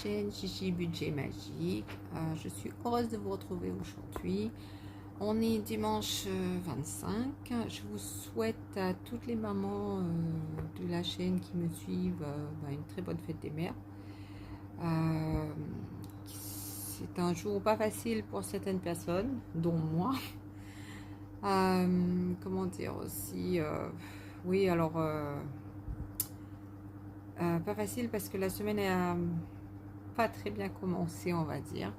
chaîne Gigi Budget Magique. Je suis heureuse de vous retrouver aujourd'hui. On est dimanche 25. Je vous souhaite à toutes les mamans de la chaîne qui me suivent une très bonne fête des mères. C'est un jour pas facile pour certaines personnes, dont moi. Comment dire aussi oui, alors pas facile parce que la semaine n'a pas très bien commencé, on va dire.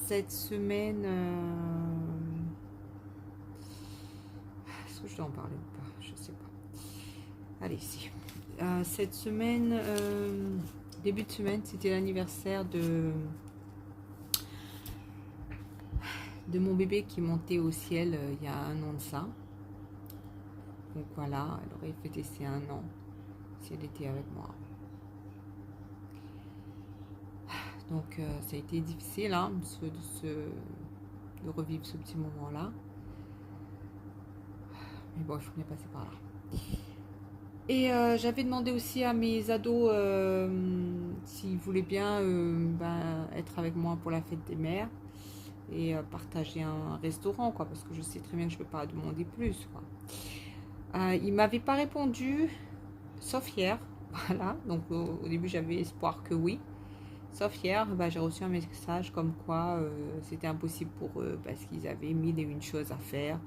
Cette semaine, est-ce que je dois en parler ou pas? Je sais pas. Allez, si. Cette semaine, début de semaine, c'était l'anniversaire de mon bébé qui montait au ciel il y a un an de ça. Donc voilà, elle aurait fêté ses 1 an si elle était avec moi. Donc ça a été difficile hein, de revivre ce petit moment-là. Mais bon, il faut bien passer par là. Et j'avais demandé aussi à mes ados s'ils voulaient bien être avec moi pour la fête des mères et partager un restaurant, quoi, parce que je sais très bien que je ne peux pas demander plus, quoi. Ils ne m'avaient pas répondu, sauf hier. Voilà, donc au début j'avais espoir que oui. Sauf hier, j'ai reçu un message comme quoi c'était impossible pour eux parce qu'ils avaient mille et une choses à faire.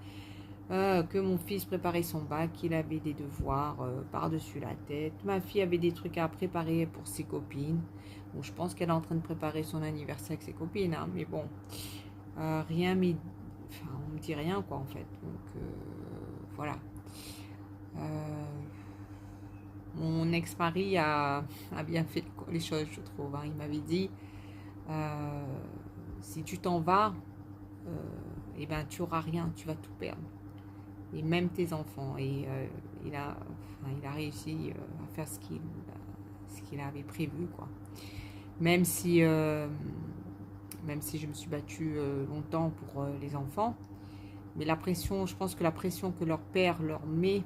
Que mon fils préparait son bac, qu'il avait des devoirs par-dessus la tête. Ma fille avait des trucs à préparer pour ses copines. Bon, je pense qu'elle est en train de préparer son anniversaire avec ses copines, hein, mais bon, rien, mais enfin, on me dit rien quoi en fait. Donc voilà. Mon ex-mari a bien fait les choses, je trouve. Hein. Il m'avait dit si tu t'en vas, tu auras rien, tu vas tout perdre. Et même tes enfants. Et il a réussi à faire ce qu'il avait prévu, quoi. Même si je me suis battue longtemps pour les enfants, mais la pression, je pense que la pression que leur père leur met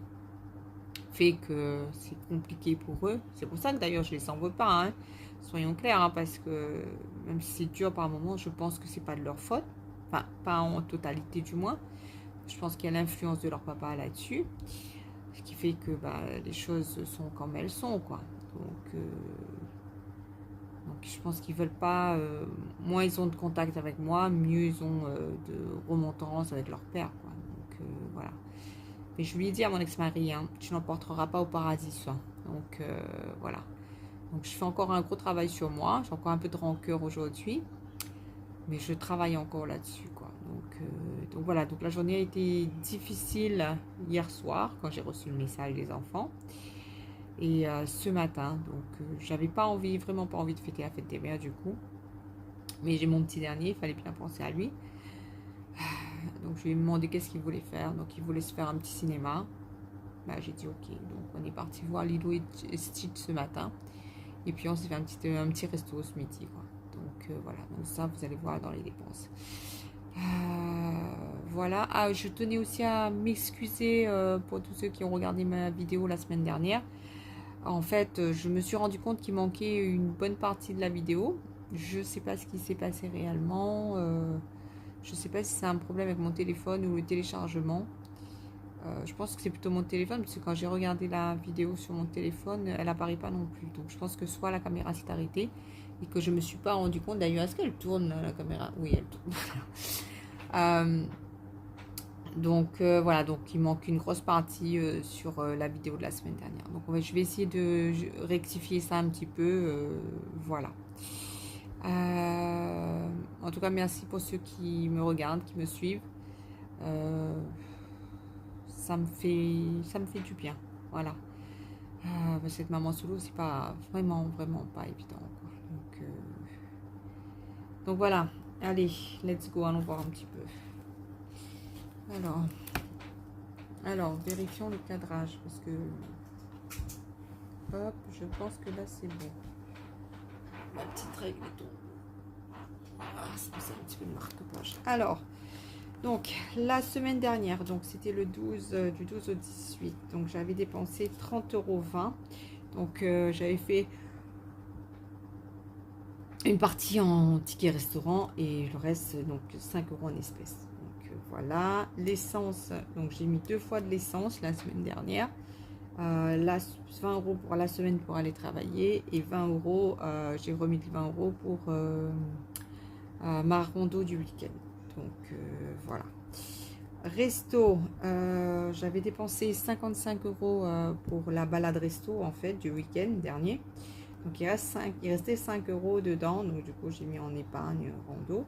fait que c'est compliqué pour eux. C'est pour ça que d'ailleurs je les en veux pas, hein. Soyons clairs, hein, parce que même si c'est dur par moments, je pense que c'est pas de leur faute, enfin pas en totalité du moins. Je pense qu'il y a l'influence de leur papa là-dessus, ce qui fait que les choses sont comme elles sont, quoi. Donc je pense qu'ils veulent pas. Moins ils ont de contact avec moi, mieux ils ont de remontrances avec leur père, quoi. Donc voilà. Mais je lui ai dit à mon ex-mari, hein, tu n'emporteras pas au paradis, ça. Donc voilà. Donc je fais encore un gros travail sur moi. J'ai encore un peu de rancœur aujourd'hui, mais je travaille encore là-dessus, quoi. Donc voilà, donc la journée a été difficile hier soir quand j'ai reçu le message des enfants et ce matin, donc j'avais pas envie, vraiment pas envie de fêter la fête des mères du coup, mais j'ai mon petit dernier, il fallait bien penser à lui. Donc je lui ai demandé qu'est-ce qu'il voulait faire, donc il voulait se faire un petit cinéma. J'ai dit ok, donc on est parti voir Lilo et Stitch ce matin et puis on s'est fait un petit resto ce midi, quoi. Donc voilà, donc ça vous allez voir dans les dépenses. Voilà. Je tenais aussi à m'excuser pour tous ceux qui ont regardé ma vidéo la semaine dernière. En fait, je me suis rendu compte qu'il manquait une bonne partie de la vidéo. Je ne sais pas ce qui s'est passé réellement. Je ne sais pas si c'est un problème avec mon téléphone ou le téléchargement. Je pense que c'est plutôt mon téléphone, parce que quand j'ai regardé la vidéo sur mon téléphone, elle n'apparaît pas non plus. Donc je pense que soit la caméra s'est arrêtée et que je ne me suis pas rendu compte. D'ailleurs, est-ce qu'elle tourne la caméra? Oui, elle tourne. Donc voilà, donc il manque une grosse partie sur la vidéo de la semaine dernière. Donc je vais essayer de rectifier ça un petit peu. Voilà. En tout cas, merci pour ceux qui me regardent, qui me suivent. Ça me fait du bien. Voilà. Cette maman solo, c'est pas vraiment pas évident, quoi. Donc voilà. Allez, let's go, allons voir un petit peu. Alors, vérifions le cadrage parce que hop, je pense que là c'est bon. Ma petite règle est tombée. C'est un petit peu de marque-page. Alors, donc la semaine dernière, donc c'était le 12 du 12 au 18. Donc j'avais dépensé 30,20 €. Donc j'avais fait une partie en ticket restaurant et le reste, donc 5 euros en espèces. Donc voilà, l'essence, donc j'ai mis 2 fois de l'essence la semaine dernière. Là, 20 euros pour la semaine pour aller travailler et 20 euros, j'ai remis 20 euros pour ma rando du week-end. Donc voilà. Resto, j'avais dépensé 55 euros pour la balade resto en fait du week-end dernier. Donc il restait 5 euros dedans, donc du coup j'ai mis en épargne rando.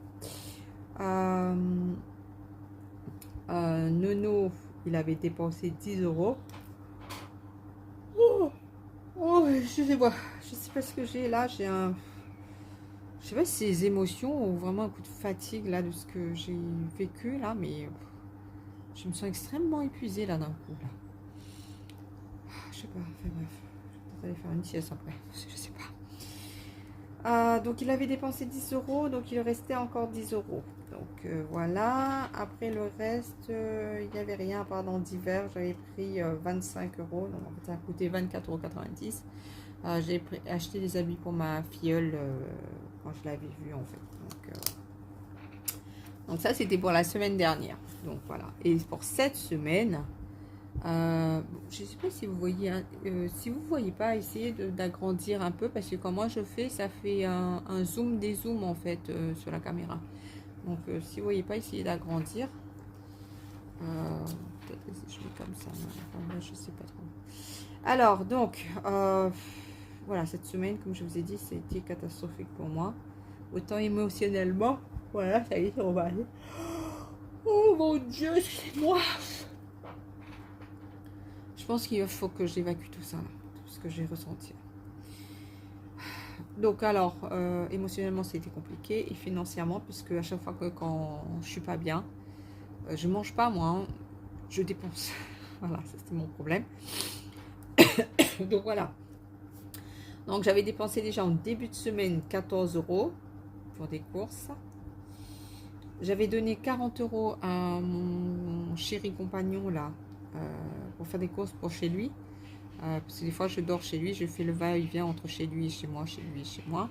Nono, il avait dépensé 10 euros. Oh, je sais pas ce que j'ai là, je sais pas si c'est les émotions ou vraiment un coup de fatigue là de ce que j'ai vécu là, mais je me sens extrêmement épuisée là d'un coup là. Je sais pas, enfin bref, je vais peut-être aller faire une sieste après, je sais pas. Donc il avait dépensé 10 euros, donc il restait encore 10 euros. Donc voilà, après le reste, il n'y avait rien, pardon, d'hiver, j'avais pris 25 euros, donc en fait ça a coûté 24,90 €. J'ai acheté des habits pour ma filleule quand je l'avais vue en fait. Donc ça c'était pour la semaine dernière. Donc voilà, et pour cette semaine, je ne sais pas si vous voyez, hein, si vous ne voyez pas, essayez d'agrandir un peu parce que quand moi je fais, ça fait un zoom dézoom en fait sur la caméra. Donc si vous ne voyez pas, essayez d'agrandir. Peut-être que si je mets comme ça, mais je ne sais pas trop. Alors donc, voilà, cette semaine, comme je vous ai dit, c'était catastrophique pour moi. Autant émotionnellement, voilà, ça y est, on va aller. Oh mon Dieu, c'est moi. Je pense qu'il faut que j'évacue tout ça, là, tout ce que j'ai ressenti. Donc alors, émotionnellement, c'était compliqué et financièrement, puisque à chaque fois que quand je suis pas bien, je mange pas moi, hein, je dépense. Voilà, ça c'était mon problème. Donc voilà. Donc j'avais dépensé déjà en début de semaine 14 euros pour des courses. J'avais donné 40 euros à mon chéri compagnon là pour faire des courses pour chez lui. Parce que des fois je dors chez lui, je fais le va-et-vient entre chez lui et chez moi, chez lui et chez moi.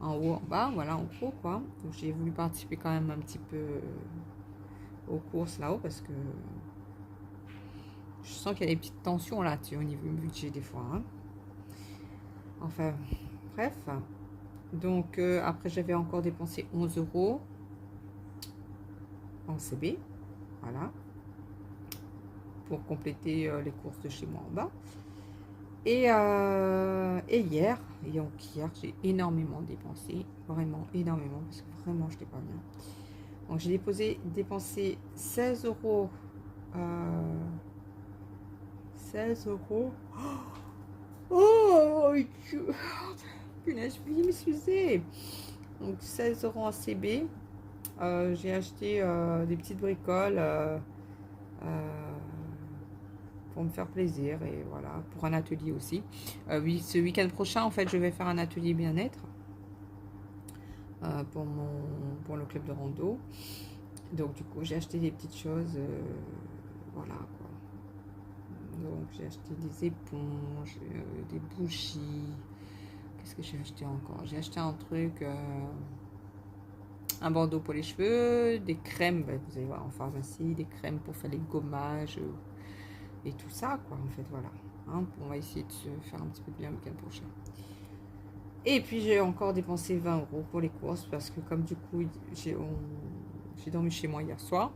En haut, en bas, voilà, en gros quoi. Donc j'ai voulu participer quand même un petit peu aux courses là-haut parce que je sens qu'il y a des petites tensions là, tu sais, au niveau du budget des fois. Hein. Enfin, bref. Donc après j'avais encore dépensé 11 euros en CB. Voilà. Pour compléter les courses de chez moi en bas. Et hier, j'ai énormément dépensé, vraiment énormément, parce que vraiment, je n'étais pas bien. Donc, j'ai dépensé 16 euros. 16 euros. Oh, Dieu. Punaise, je vais m'excuser. Donc, 16 euros en CB. J'ai acheté des petites bricoles. Pour me faire plaisir et voilà, pour un atelier aussi. Oui, ce week-end prochain, en fait, je vais faire un atelier bien-être pour le club de rando. Donc, du coup, j'ai acheté des petites choses, voilà quoi. Donc, j'ai acheté des éponges, des bougies. Qu'est-ce que j'ai acheté encore? J'ai acheté un truc, un bandeau pour les cheveux, des crèmes, vous allez voir en pharmacie, des crèmes pour faire les gommages. Et tout ça, quoi, en fait, voilà. Hein, on va essayer de se faire un petit peu de bien le week-end prochain. Et puis, j'ai encore dépensé 20 euros pour les courses parce que, comme du coup, j'ai dormi chez moi hier soir.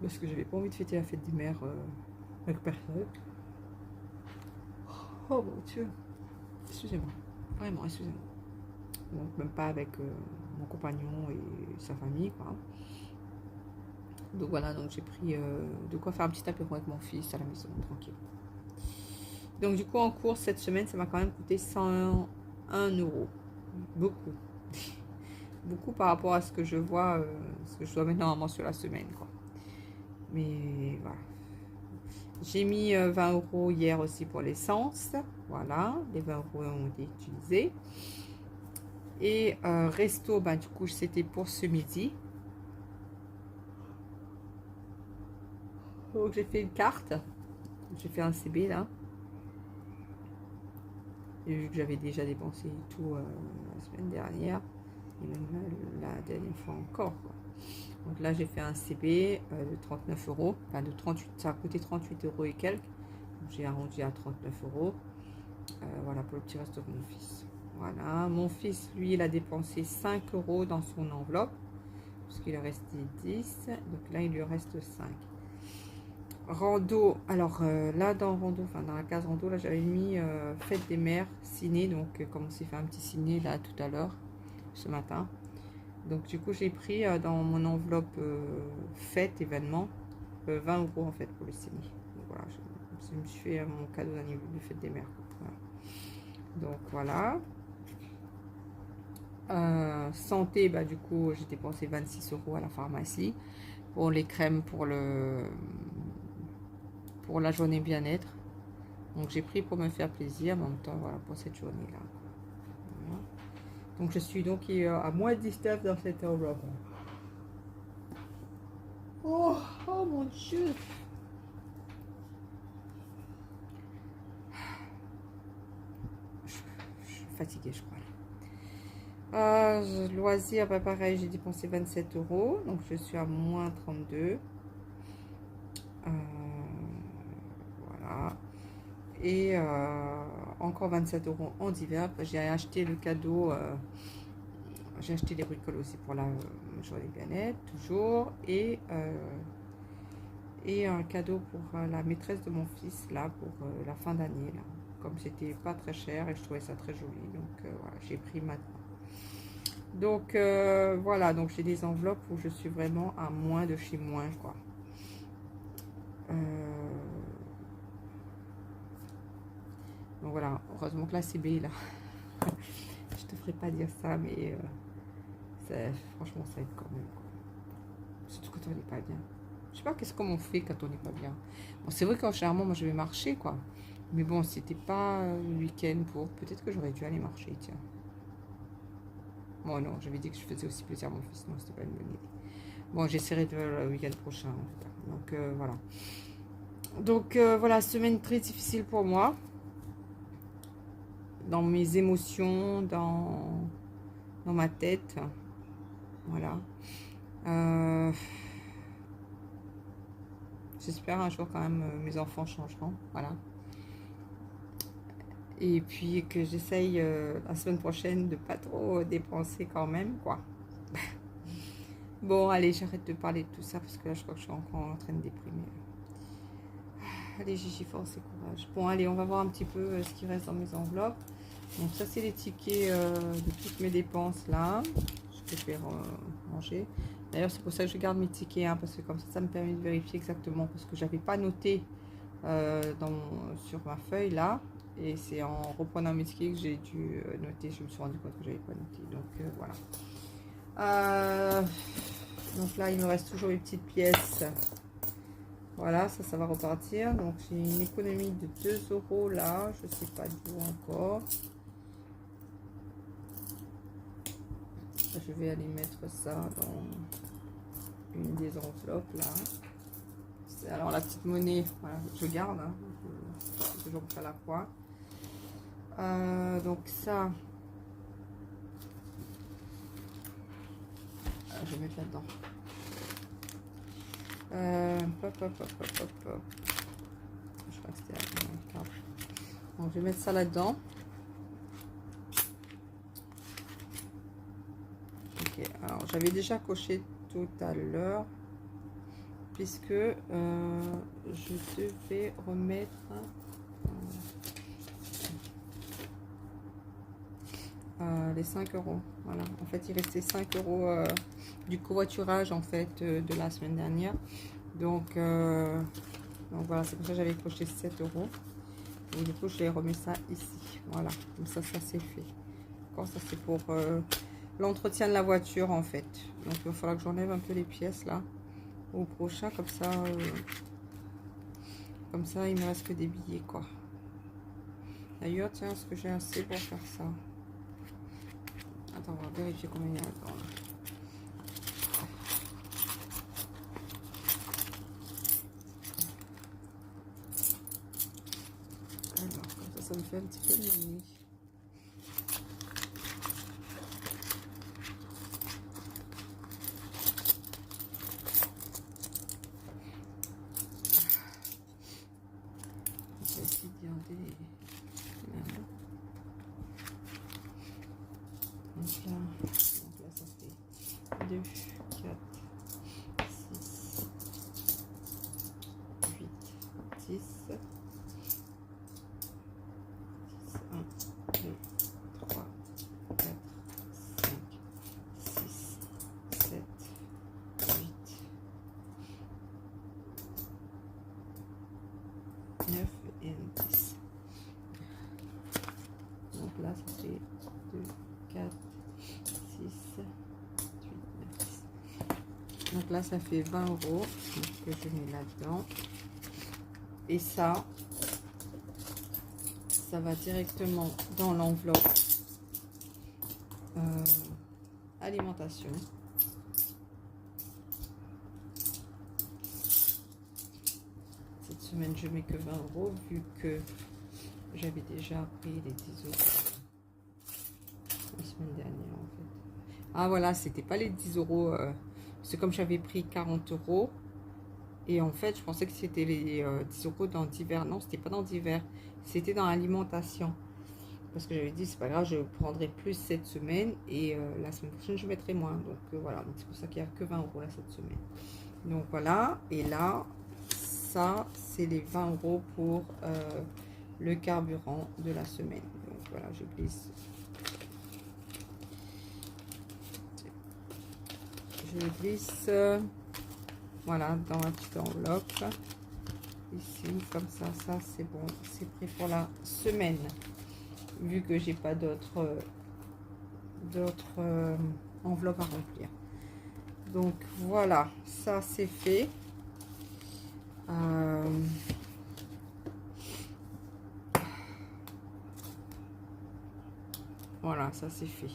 Parce que j'avais pas envie de fêter la fête des mères avec personne. Oh mon Dieu. Excusez-moi. Vraiment, excusez-moi. Donc, même pas avec mon compagnon et sa famille, quoi. Donc voilà, donc j'ai pris de quoi faire un petit apéro avec mon fils à la maison, tranquille. Donc du coup en course cette semaine, ça m'a quand même coûté 101 euros. Beaucoup. Beaucoup par rapport à ce que je vois, ce que je dois mettre normalement sur la semaine, quoi. Mais voilà. J'ai mis 20 euros hier aussi pour l'essence. Voilà, les 20 euros ont été utilisés. Et resto, ben, du coup, c'était pour ce midi. Donc j'ai fait une carte. J'ai fait un CB là. Et vu que j'avais déjà dépensé tout la semaine dernière, et même la dernière fois encore, quoi. Donc là, j'ai fait un CB de 39 euros, enfin de 38, ça a coûté 38 euros et quelques. J'ai arrondi à 39 euros. Voilà pour le petit resto de mon fils. Voilà, mon fils, lui, il a dépensé 5 euros dans son enveloppe, parce qu'il est resté 10. Donc là, il lui reste 5. Rando, alors là dans rando, enfin dans la case rando, là j'avais mis fête des mères, ciné, donc comme on s'est fait un petit ciné là tout à l'heure, ce matin. Donc du coup j'ai pris dans mon enveloppe fête événement 20 euros en fait pour le ciné. Donc voilà, je me suis fait mon cadeau d'anniversaire de fête des mères. Voilà. Donc voilà. Santé, bah du coup j'ai dépensé 26 euros à la pharmacie pour les crèmes pour la journée bien-être. Donc j'ai pris pour me faire plaisir, mais en même temps voilà pour cette journée là. Voilà. Donc je suis donc à moins 19 dans cette enveloppe. Oh, oh mon dieu. Je suis fatiguée je crois. Loisirs, bah pareil, j'ai dépensé 27 euros, donc je suis à moins 32. Voilà. Et encore 27 euros en divers. J'ai acheté le cadeau, j'ai acheté des bricoles aussi pour la journée bien-être, toujours. Et un cadeau pour la maîtresse de mon fils, là, pour la fin d'année, là. Comme c'était pas très cher et je trouvais ça très joli, donc voilà, j'ai pris maintenant. Donc voilà, donc j'ai des enveloppes où je suis vraiment à moins de chez moins, quoi. Donc voilà, heureusement que la CB là. Je te ferai pas dire ça, mais franchement ça aide quand même, quoi. Surtout quand on n'est pas bien. Je sais pas qu'est-ce qu'on fait quand on n'est pas bien. Bon, c'est vrai que généralement moi je vais marcher, quoi. Mais bon, c'était pas le week-end pour. Peut-être que j'aurais dû aller marcher, tiens. Bon non, j'avais dit que je faisais aussi plaisir à mon fils. Non, c'était pas une bonne idée. Bon, j'essaierai de le week-end prochain, en tout cas. Donc voilà. Donc voilà, semaine très difficile pour moi. Dans mes émotions, dans ma tête. Voilà. J'espère un jour quand même mes enfants changeront. Voilà. Et puis que j'essaye la semaine prochaine de pas trop dépenser quand même, quoi. Bon, allez, j'arrête de parler de tout ça parce que là, je crois que je suis encore en train de déprimer. Allez, Gigi, force et courage. Bon, allez, on va voir un petit peu ce qui reste dans mes enveloppes. Donc ça, c'est les tickets de toutes mes dépenses là. Je vais faire ranger. D'ailleurs, c'est pour ça que je garde mes tickets, hein, parce que comme ça me permet de vérifier exactement, parce que j'avais pas noté sur ma feuille là. Et c'est en reprenant mes tickets que j'ai dû noter. Je me suis rendu compte que j'avais pas noté. Donc voilà. Donc là, il me reste toujours les petites pièces. Voilà, ça va repartir. Donc j'ai une économie de 2 euros là. Je sais pas d'où encore. Je vais aller mettre ça dans une des enveloppes là. Alors la petite monnaie, voilà, je garde. Hein, je toujours à la fois. Donc ça, je vais mettre là-dedans. Je crois que c'était la carte. Donc je vais mettre ça là-dedans. Ok, alors j'avais déjà coché tout à l'heure, puisque je devais remettre les 5 euros. Voilà, en fait il restait 5 euros du covoiturage en fait de la semaine dernière. Donc voilà, c'est pour ça que j'avais coché 7 euros. Donc du coup je les remets ça ici. Voilà, comme ça c'est fait. D'accord, ça c'est pour l'entretien de la voiture en fait. Donc il va falloir que j'enlève un peu les pièces là au prochain, comme ça il me reste que des billets, quoi. D'ailleurs, tiens, est-ce que j'ai assez pour faire ça? Attends, on va vérifier combien il y a là-dedans. Alors, comme ça me fait un petit peu de nuit. Donc là, ça fait 2, 4, 6, 8, 10, 1, 2, 3, 4, 5, 6, 7, 8, 9 et 10. Donc là, ça fait 2, 4, 6, 8, 9, 10. Donc là, ça fait 20 euros que je mets là-dedans. Et ça va directement dans l'enveloppe alimentation. Cette semaine, je mets que 20 euros vu que j'avais déjà pris les 10 euros la semaine dernière en fait. Ah voilà, c'était pas les 10 euros. C'est comme j'avais pris 40 euros. Et en fait, je pensais que c'était les 10 euros dans divers. Non, c'était pas dans divers. C'était dans l'alimentation. Parce que j'avais dit, c'est pas grave, je prendrai plus cette semaine. Et la semaine prochaine, je mettrai moins. Donc voilà, c'est pour ça qu'il n'y a que 20 euros là cette semaine. Donc voilà. Et là, ça, c'est les 20 euros pour le carburant de la semaine. Donc voilà, je glisse. Je glisse. Voilà, dans ma petite enveloppe. Ici, comme ça, c'est bon. C'est prêt pour la semaine. Vu que j'ai pas d'autres enveloppes à remplir. Donc, voilà. Ça, c'est fait. Voilà, ça, c'est fait.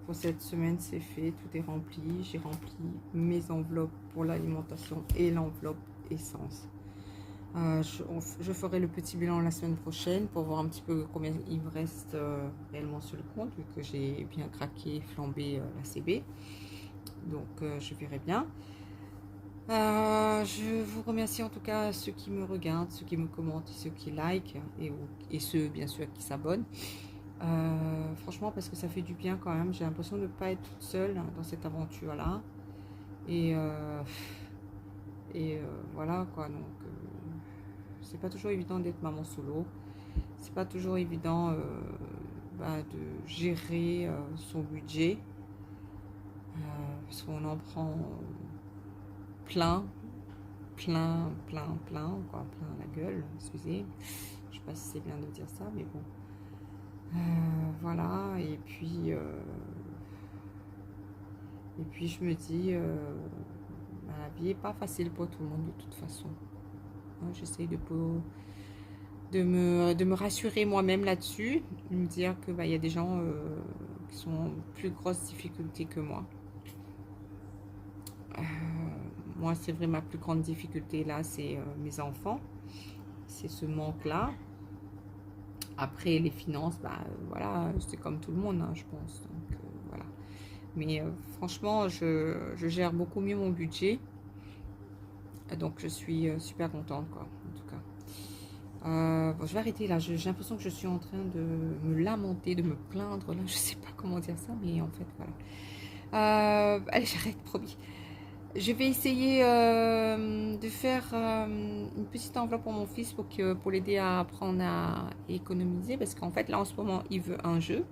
Pour cette semaine, c'est fait. Tout est rempli. J'ai rempli mes enveloppes pour l'alimentation et l'enveloppe essence. Je ferai le petit bilan la semaine prochaine pour voir un petit peu combien il me reste réellement sur le compte, vu que j'ai bien craqué, flambé la CB. Donc, je verrai bien. Je vous remercie en tout cas ceux qui me regardent, ceux qui me commentent, ceux qui like et ceux bien sûr qui s'abonnent. Franchement, parce que ça fait du bien quand même. J'ai l'impression de ne pas être toute seule dans cette aventure-là. Et voilà quoi. Donc, c'est pas toujours évident d'être maman solo. C'est pas toujours évident de gérer son budget. Parce qu'on en prend plein, quoi, plein la gueule, excusez. Je sais pas si c'est bien de dire ça, mais bon. Voilà, et puis je me dis, la vie n'est pas facile pour tout le monde de toute façon. J'essaye de me rassurer moi-même là-dessus, de me dire que y a des gens qui sont en plus grosse difficulté que moi. Moi, c'est vrai, ma plus grande difficulté là, c'est mes enfants. C'est ce manque-là. Après, les finances, voilà, c'est comme tout le monde, hein, je pense. Donc, voilà. Mais franchement, je gère beaucoup mieux mon budget. Donc, je suis super contente, quoi, en tout cas. Bon, je vais arrêter là. J'ai l'impression que je suis en train de me lamenter, de me plaindre. Là, je sais pas comment dire ça, mais en fait, voilà. Allez, j'arrête, promis. Je vais essayer de faire une petite enveloppe pour mon fils pour l'aider à apprendre à économiser. Parce qu'en fait, là, en ce moment, il veut un jeu.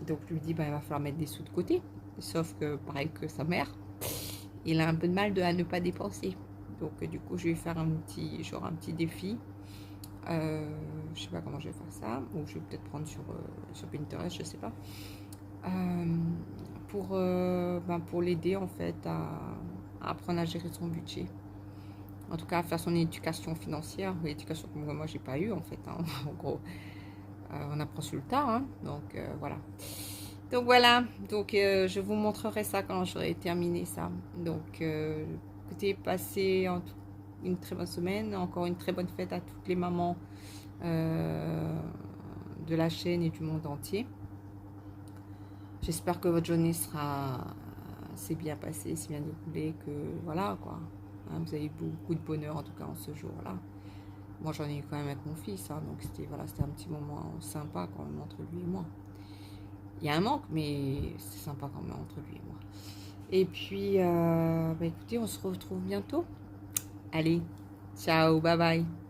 Donc, je lui dis, il va falloir mettre des sous de côté. Sauf que, pareil que sa mère, il a un peu de mal à ne pas dépenser. Donc, du coup, je vais faire un petit défi. Je sais pas comment je vais faire ça. Ou je vais peut-être prendre sur Pinterest, je sais pas. Pour l'aider en fait à apprendre à gérer son budget, en tout cas à faire son éducation financière, l'éducation que moi j'ai pas eu en fait, hein. En gros on apprend sur le tas, hein. Donc voilà, donc je vous montrerai ça quand j'aurai terminé ça. Donc écoutez, passez une très bonne semaine, encore une très bonne fête à toutes les mamans de la chaîne et du monde entier. J'espère que votre journée s'est bien passée, s'est bien déroulée, que voilà quoi. Hein, vous avez eu beaucoup de bonheur en tout cas en ce jour-là. Moi j'en ai eu quand même avec mon fils, hein, donc c'était un petit moment sympa quand même entre lui et moi. Il y a un manque, mais c'est sympa quand même entre lui et moi. Et puis, bah écoutez, on se retrouve bientôt. Allez, ciao, bye bye.